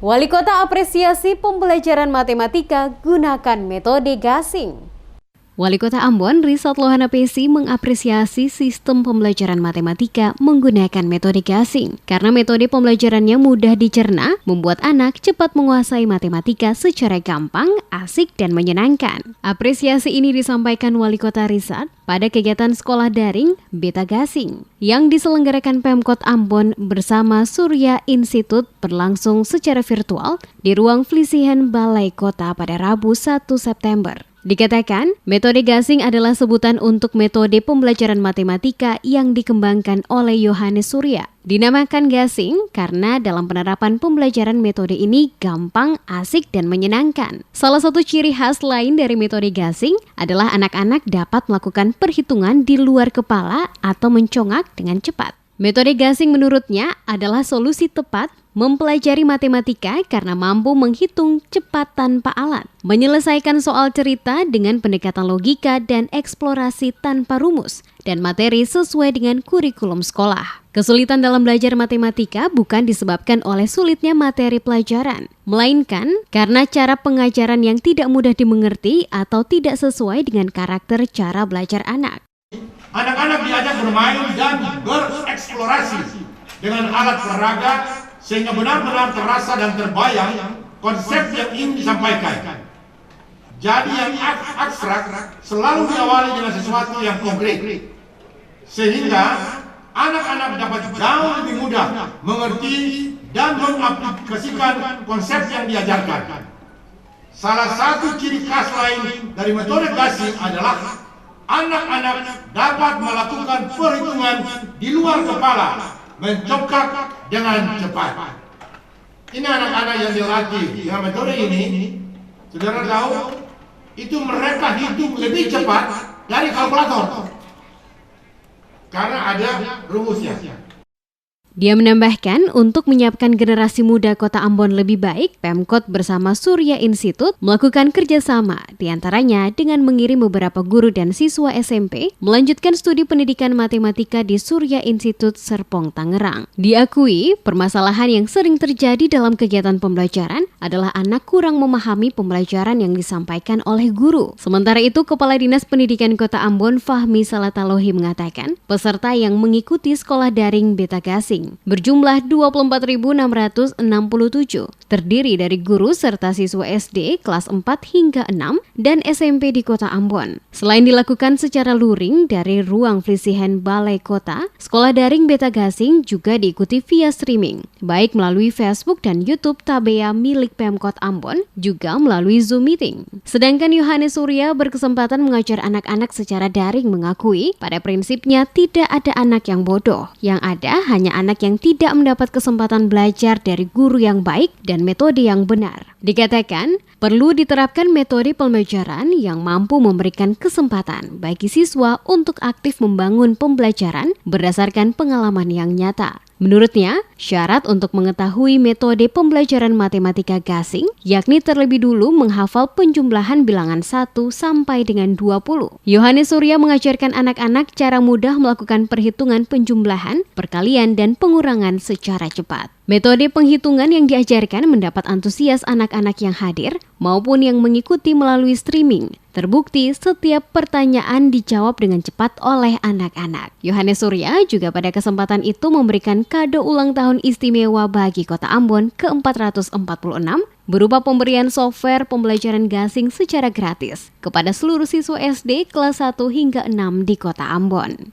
Wali Kota apresiasi pembelajaran matematika gunakan metode gasing. Wali Kota Ambon, Risat Lohana Pesi mengapresiasi sistem pembelajaran matematika menggunakan metode gasing. Karena metode pembelajarannya mudah dicerna, membuat anak cepat menguasai matematika secara gampang, asik, dan menyenangkan. Apresiasi ini disampaikan Wali Kota Risat pada kegiatan sekolah daring Beta Gasing yang diselenggarakan Pemkot Ambon bersama Surya Institute berlangsung secara virtual di ruang Flisihen Balai Kota pada Rabu 1 September. Dikatakan, metode gasing adalah sebutan untuk metode pembelajaran matematika yang dikembangkan oleh Yohanes Surya. Dinamakan gasing karena dalam penerapan pembelajaran metode ini gampang, asik, dan menyenangkan. Salah satu ciri khas lain dari metode gasing adalah anak-anak dapat melakukan perhitungan di luar kepala atau mencongak dengan cepat. Metode gasing menurutnya adalah solusi tepat mempelajari matematika karena mampu menghitung cepat tanpa alat, menyelesaikan soal cerita dengan pendekatan logika dan eksplorasi tanpa rumus, dan materi sesuai dengan kurikulum sekolah. Kesulitan dalam belajar matematika bukan disebabkan oleh sulitnya materi pelajaran, melainkan karena cara pengajaran yang tidak mudah dimengerti atau tidak sesuai dengan karakter cara belajar anak. Anak-anak diajak bermain dan bereksplorasi dengan alat peraga sehingga benar-benar terasa dan terbayang konsep yang ingin disampaikan. Jadi yang abstrak selalu diawali dengan sesuatu yang konkret, sehingga anak-anak dapat jauh lebih mudah mengerti dan mengaplikasikan konsep yang diajarkan. Salah satu ciri khas lain dari metode gasing adalah anak-anak dapat melakukan perhitungan di luar kepala, mencongkak dengan cepat. Ini anak-anak yang dilatih dengan metode ini, saudara tahu, itu mereka hitung lebih cepat dari kalkulator. Karena ada rumusnya. Dia menambahkan, untuk menyiapkan generasi muda Kota Ambon lebih baik, Pemkot bersama Surya Institute melakukan kerjasama, diantaranya dengan mengirim beberapa guru dan siswa SMP melanjutkan studi pendidikan matematika di Surya Institute Serpong, Tangerang. Diakui, permasalahan yang sering terjadi dalam kegiatan pembelajaran adalah anak kurang memahami pembelajaran yang disampaikan oleh guru. Sementara itu, Kepala Dinas Pendidikan Kota Ambon, Fahmi Salatalohi, mengatakan, peserta yang mengikuti sekolah daring Beta Gasing berjumlah 24.667, terdiri dari guru serta siswa SD kelas 4 hingga 6 dan SMP di Kota Ambon. Selain dilakukan secara luring dari ruang Flisihen Balai Kota, sekolah daring Beta Gasing juga diikuti via streaming, baik melalui Facebook dan YouTube Tabea milik Pemkot Ambon, juga melalui Zoom Meeting. Sedangkan Yohanes Surya berkesempatan mengajar anak-anak secara daring mengakui, pada prinsipnya tidak ada anak yang bodoh, yang ada hanya anak yang tidak mendapat kesempatan belajar dari guru yang baik dan metode yang benar. Dikatakan, perlu diterapkan metode pembelajaran yang mampu memberikan kesempatan bagi siswa untuk aktif membangun pembelajaran berdasarkan pengalaman yang nyata. Menurutnya, syarat untuk mengetahui metode pembelajaran matematika gasing, yakni terlebih dulu menghafal penjumlahan bilangan 1 sampai dengan 20. Yohanes Surya mengajarkan anak-anak cara mudah melakukan perhitungan penjumlahan, perkalian, dan pengurangan secara cepat. Metode penghitungan yang diajarkan mendapat antusias anak-anak yang hadir maupun yang mengikuti melalui streaming. Terbukti setiap pertanyaan dijawab dengan cepat oleh anak-anak. Yohanes Surya juga pada kesempatan itu memberikan kado ulang tahun istimewa bagi Kota Ambon ke-446 berupa pemberian software pembelajaran gasing secara gratis kepada seluruh siswa SD kelas 1 hingga 6 di Kota Ambon.